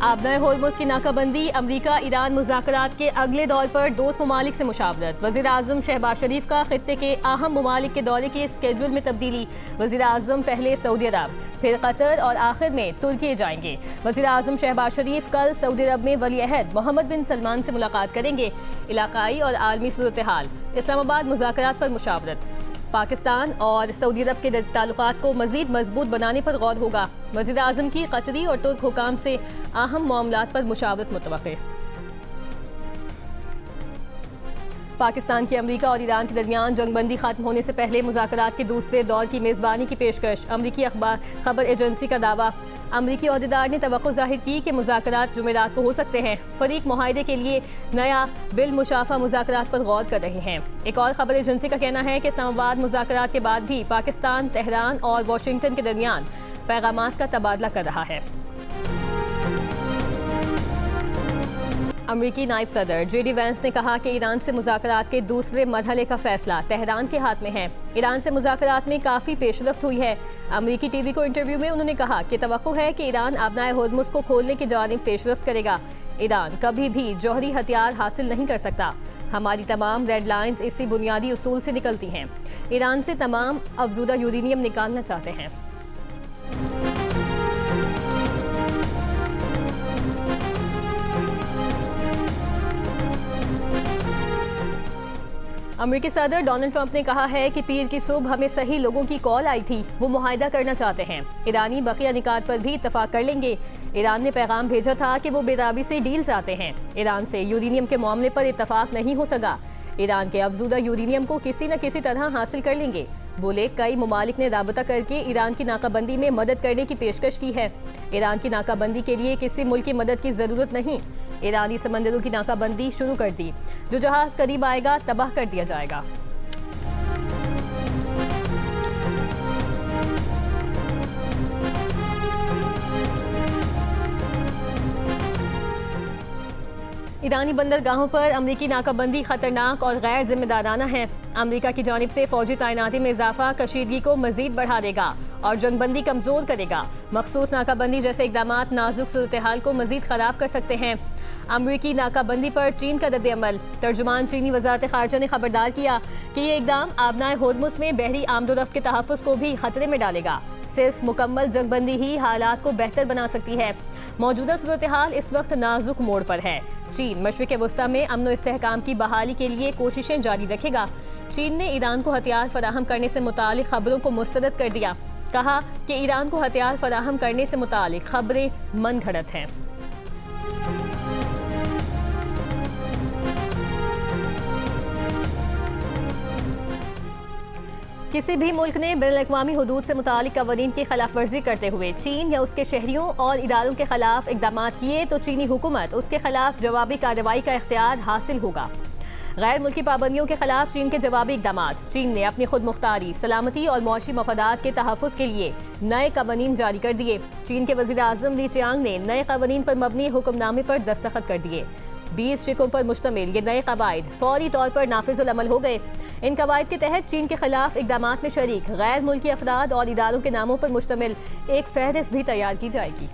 आबनाए Hormuz की नाकाबंदी, अमरीका Iran मुज़ाकरात के अगले दौर पर दोस्त ममालिक से मुशावरत। वज़ीर आज़म शहबाज शरीफ का खित्ते के अहम ममालिक के दौरे के स्केड्यूल में तब्दीली। वज़ीर आज़म पहले सऊदी अरब, फिर कतर और आखिर में तुर्की जाएंगे। वज़ीर आज़म शहबाज शरीफ कल सऊदी अरब में वली अहद मोहम्मद बिन सलमान से मुलाकात करेंगे। इलाकाई और आलमी सूरत हाल, इस्लामाबाद मुज़ाकरात पर मुशावरत। पाकिस्तान और सऊदी अरब के ताल्लुकात को मज़ीद मजबूत बनाने पर गौर होगा। वज़ीर आज़म की कतरी और तुर्क हुकाम से अहम मामलात पर मुशावरत मुतवक्के। पाकिस्तान की अमरीका और ईरान के दरमियान जंगबंदी खत्म होने से पहले मुज़ाकरात के दूसरे दौर की मेज़बानी की पेशकश। अमरीकी खबर एजेंसी का दावा। अमरीकी अहदेदार ने तवक्को जाहिर की कि मुज़ाकरात जुमेरात को हो सकते हैं। फरीक मुआहदे के लिए नया बिल मुशाफा मुज़ाकरात पर गौर कर रहे हैं। एक और खबर एजेंसी का कहना है कि इस्लामाबाद मुज़ाकरात के बाद भी पाकिस्तान, तेहरान और वाशिंगटन के दरमियान पैगामात का तबादला कर रहा है। अमरीकी नायब सदर JD वैंस ने कहा कि ईरान से मुज़ाकरात के दूसरे मरहले का फैसला तेहरान के हाथ में है। ईरान से मुज़ाकरात में काफ़ी पेशरफ्त हुई है। अमरीकी टीवी को इंटरव्यू में उन्होंने कहा कि तवक्को है कि ईरान आबनाए होर्मुज़ को खोलने की जानिब पेशरफ्त करेगा। ईरान कभी भी जौहरी हथियार हासिल नहीं कर सकता। हमारी तमाम रेड लाइन्स इसी बुनियादी उसूल से निकलती हैं। ईरान से तमाम अफजूदा यूरेनियम निकालना चाहते हैं। अमेरिकी सदर डोनाल्ड ट्रंप ने कहा है कि पीर की सुबह हमें सही लोगों की कॉल आई थी, वो मुआहिदा करना चाहते हैं। ईरानी बकिया निकात पर भी इत्तफाक कर लेंगे। ईरान ने पैगाम भेजा था कि वो बेदाबी से डील चाहते हैं। ईरान से यूरेनियम के मामले पर इत्तफाक नहीं हो सका। ईरान के अफजूदा यूरेनियम को किसी न किसी तरह हासिल कर लेंगे। बोले कई ममालिक ने राबता करके ईरान की नाकाबंदी में मदद करने की पेशकश की है। ईरान की नाकाबंदी के लिए किसी मुल्क की मदद की जरूरत नहीं। ईरानी समंदरों की नाकाबंदी शुरू कर दी। जो जहाज करीब आएगा तबाह कर दिया जाएगा। ईरानी बंदरगाहों पर अमरीकी नाकाबंदी खतरनाक और गैर जिम्मेदाराना है। अमरीका की जानिब से फौजी तैनाती में इजाफा कशीदगी को मजीद बढ़ा देगा और जंगबंदी कमजोर करेगा। मखसूस नाकाबंदी जैसे इकदाम नाजुक सूरत हाल को मजीद खराब कर सकते हैं। अमरीकी नाकाबंदी पर चीन का रद्द-ए-अमल। तर्जुमान चीनी वज़ारत ख़ारजा ने खबरदार किया कि ये इकदाम आबनाए होर्मुज़ में बहरी आमदोरफ्त के तहफ़्फ़ुज़ को भी खतरे में डालेगा। सिर्फ मुकम्मल जंगबंदी ही हालात को बेहतर बना सकती है। मौजूदा सूरत हाल इस वक्त नाजुक मोड़ पर है। चीन मशरिक़ वस्ता में अमन व इस्तेहकाम की बहाली के लिए कोशिशें जारी रखेगा। चीन ने ईरान को हथियार फराहम करने से मुतालिक खबरों को मुस्तरद कर दिया। कहा कि ईरान को हथियार फराहम करने से मुतालिक खबरें मन घड़त हैं। किसी भी मुल्क ने बैनुल-अक़वामी हुदूद से मुतालिक कवानीन की खिलाफ वर्जी करते हुए चीन या उसके शहरियों और इदारों के खिलाफ इक़दाम किए तो चीनी हुकूमत उसके खिलाफ जवाबी कार्रवाई का इख्तियार हासिल होगा। गैर मुल्की पाबंदियों के खिलाफ चीन के जवाबी इक़दाम। चीन ने अपनी खुद मुख्तारी, सलामती और मुआशी मफादात के तहफ़्फ़ुज़ के लिए नए कवानीन जारी कर दिए। चीन के वज़ीर आज़म ली चियांग ने नए कवानीन पर मबनी हुक्मनामे पर दस्तखत कर दिए। 20 शिकों पर मुश्तमिल ये नए कवायद फौरी तौर पर नाफिजुल अमल हो गए। इन कवायद के तहत चीन के खिलाफ इक़दामात में शरीक गैर मुल्की अफराद और इदारों के नामों पर मुश्तमिल एक फहरिस्त भी तैयार की जाएगी।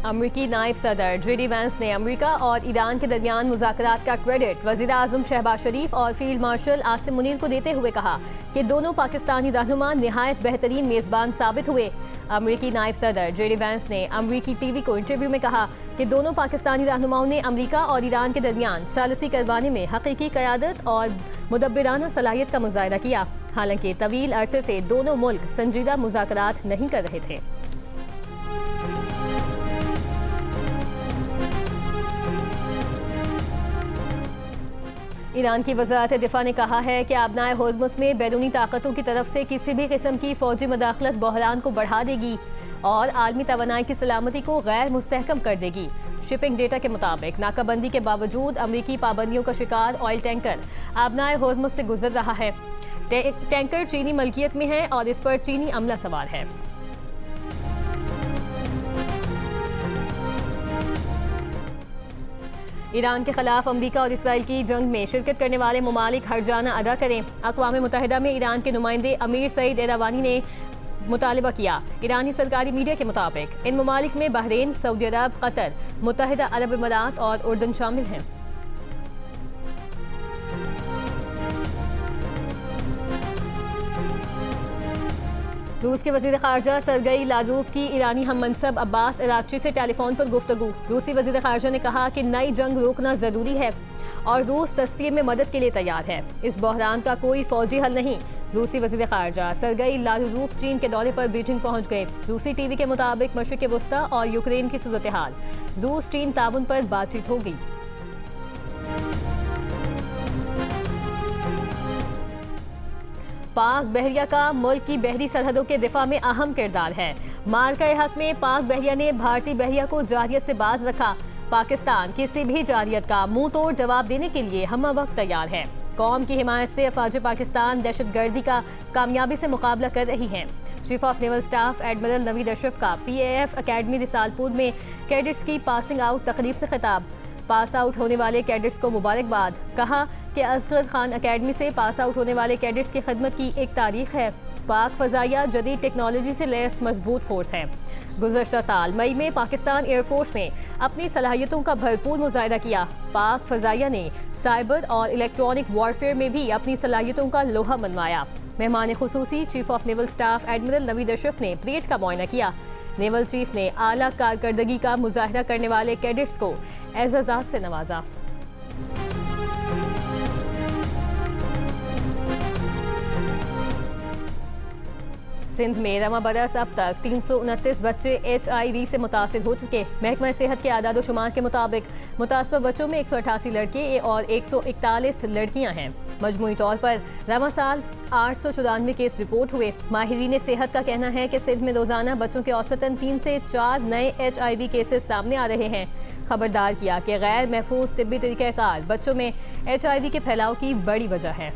अमरीकी नायब सदर JD वैंस ने अमरीका और ईरान के दरमियान मुज़ाकरात का क्रेडिट वज़ीर आज़म शहबाज शरीफ और फील्ड मार्शल आसिम मुनीर को देते हुए कहा कि दोनों पाकिस्तानी रहनुमा निहायत बेहतरीन मेज़बान साबित हुए। अमरीकी नायब सदर JD वैंस ने अमरीकी टीवी को इंटरव्यू में कहा कि दोनों पाकिस्तानी रहनुमाओं ने अमरीका और ईरान के दरमियान सालिसी करवाने में हकीकी क़यादत और मुदब्बिराना सलाहियत का मुज़ाहिरा किया। हालांकि तवील अरसे से दोनों मुल्क संजीदा मुज़ाकरात नहीं कर रहे थे। ईरान की वज़ारत दिफा ने कहा है कि आबनाए होर्मुज़ में बैरूनी ताकतों की तरफ से किसी भी किस्म की फ़ौजी मदाखलत बहरान को बढ़ा देगी और आलमी तवानाई की सलामती को गैर मुस्तहकम कर देगी। शिपिंग डेटा के मुताबिक नाकाबंदी के बावजूद अमरीकी पाबंदियों का शिकार ऑयल टैंकर आबनाए होर्मुज़ से गुजर रहा है। टैंकर चीनी मलकियत में है और इस पर चीनी अमला सवार है। ईरान के खिलाफ अमेरिका और इसराइल की जंग में शिरकत करने वाले ममालिक हर्जाना अदा करें। अक़वाम मुत्तहिदा में ईरान के नुमाइंदे अमीर सईद एरावानी ने मुतालबा किया। ईरानी सरकारी मीडिया के मुताबिक इन ममालिक में बहरीन, सऊदी अरब, कतर, मुत्तहिदा अरब अमीरात और उर्दन शामिल हैं। रूस के वज़ीर ख़ारजा सरगई लावरोव की ईरानी हम मनसब अब्बास अराग़ची से टेलीफोन पर गुफ्तगू। रूसी वज़ीर ख़ारजा ने कहा कि नई जंग रोकना ज़रूरी है और रूस तस्वीर में मदद के लिए तैयार है। इस बहरान का कोई फौजी हल नहीं। रूसी वज़ीर ख़ारजा सरगई लावरोव चीन के दौरे पर बीजिंग पहुंच गए। रूसी टीवी के मुताबिक मशरिक़ वस्ता और यूक्रेन की सूरत हाल, रूस चीन ताउन पर बातचीत होगी। पाक बहरिया का मुल्क की बहरी सरहदों के दिफा में अहम किरदार है। मार्का हक में पाक बहरिया ने भारतीय बहरिया को जारियत से बाज रखा। पाकिस्तान किसी भी जारियत का मुंह तोड़ जवाब देने के लिए हम वक्त तैयार है। कौम की हिमायत से अफवाज पाकिस्तान दहशतगर्दी का कामयाबी से मुकाबला कर रही हैं। Chief of naval staff admiral Naveed Ashraf का PAF अकेडमी रिसालपुर में कैडेट्स की पासिंग आउट तकरीब से खिताब। पास आउट होने वाले कैडेट्स को मुबारकबाद। कहा कि असगर खान अकेडमी से पास आउट होने वाले कैडेट्स की खिदमत की एक तारीख है। पाक फ़ज़ाइया जदीद टेक्नोलॉजी से लैस मजबूत फोर्स है। गुज़श्ता साल मई में पाकिस्तान एयरफोर्स में अपनी सलाहियतों का भरपूर मुजाहिदा किया। पाक फ़ज़ाइया ने साइबर और इलेक्ट्रॉनिक वॉरफेयर में भी अपनी सलाहियतों का लोहा मनवाया। मेहमान खुसूसी chief of naval staff admiral Naveed Ashraf ने परेड का मुआयना किया। नेवल चीफ ने आला कारकर्दगी का मुजाहिरा करने वाले कैडेट्स को एज़ाज़ात से नवाजा। सिंध में रवा बरस अब तक 329 बच्चे HIV से मुतासिर हो चुके। महकमा सेहत के आदाद व शुमार के मुताबिक मुतासर बच्चों में 188 लड़के और 141 लड़कियां हैं। मजमूई तौर पर रवा साल 894 केस रिपोर्ट हुए। माहिरीन सेहत का कहना है कि सिंध में रोजाना बच्चों के औसतन 3 से 4 नए HIV केसेस सामने आ रहे हैं। खबरदार किया कि गैर महफूज तिब्बी तरीक़ाकार बच्चों में HIV के फैलाव की बड़ी वजह है।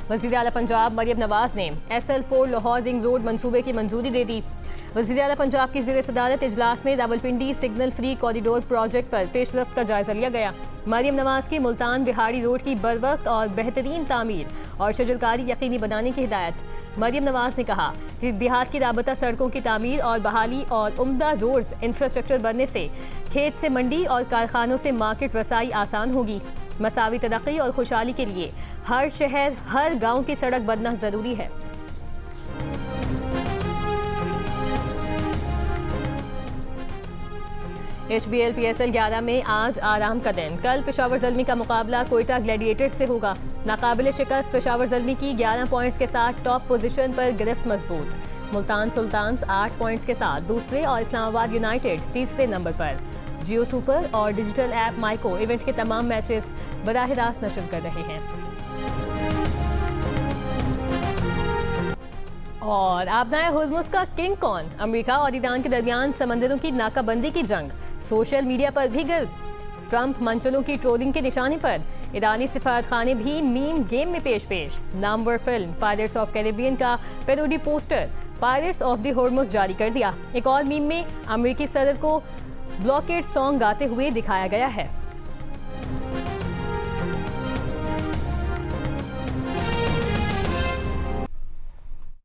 वज़ीर आला पंजाब मरियम नवाज ने SL4 लाहौर रिंग रोड मंसूबे की मंजूरी दे दी। वज़ीर आला पंजाब की ज़ेर सदारत इजलास में Rawalpindi signal free corridor project पर पेशरफ्त का जायजा लिया गया। मरियम नवाज की मुल्तान बिहाड़ी रोड की बरवक्त और बेहतरीन तामीर और शजरकारी यकीनी बनाने की हिदायत। मरियम नवाज ने कहा कि देहात की राबता सड़कों की तामीर और बहाली और उम्दा रोड्स इंफ्रास्ट्रक्चर बनने से खेत से मंडी और कारखानों से मार्केट रसाई आसान होगी। मसावी तरक्की और खुशहाली के लिए हर शहर हर गांव की सड़क बनना जरूरी है। HBL PSL 11 में आज आराम का दिन। कल पेशावर ज़ल्मी का मुकाबला कोयटा ग्लैडिएटर्स से होगा। नाकाबिल शिकस्त पेशावर ज़ल्मी की 11 पॉइंट्स के साथ टॉप पोजीशन पर गिरफ्त मजबूत। मुल्तान सुल्तान्स 8 पॉइंट्स के साथ दूसरे और इस्लामाबाद यूनाइटेड तीसरे नंबर पर। जियो सुपर और डिजिटल ऐप माइको इवेंट के तमाम मैचेस बराह रास्त नशर कर रहे हैं। और आबनाए हुर्मुज़ का किंग कौन? अमेरिका और ईरान के दरमियान समंदरों की नाकाबंदी की जंग सोशल मीडिया पर भी गर्द। ट्रंप मंचलों की ट्रोलिंग के निशाने पर। ईरानी सिफारतखाने भी मीम गेम में पेश। नामवर फिल्म पायरेट्स ऑफ कैरिबियन का parody poster Pirates of the Hormuz जारी कर दिया। एक और मीम में अमेरिकी सदर को ब्लॉकेड सॉन्ग गाते हुए दिखाया गया है।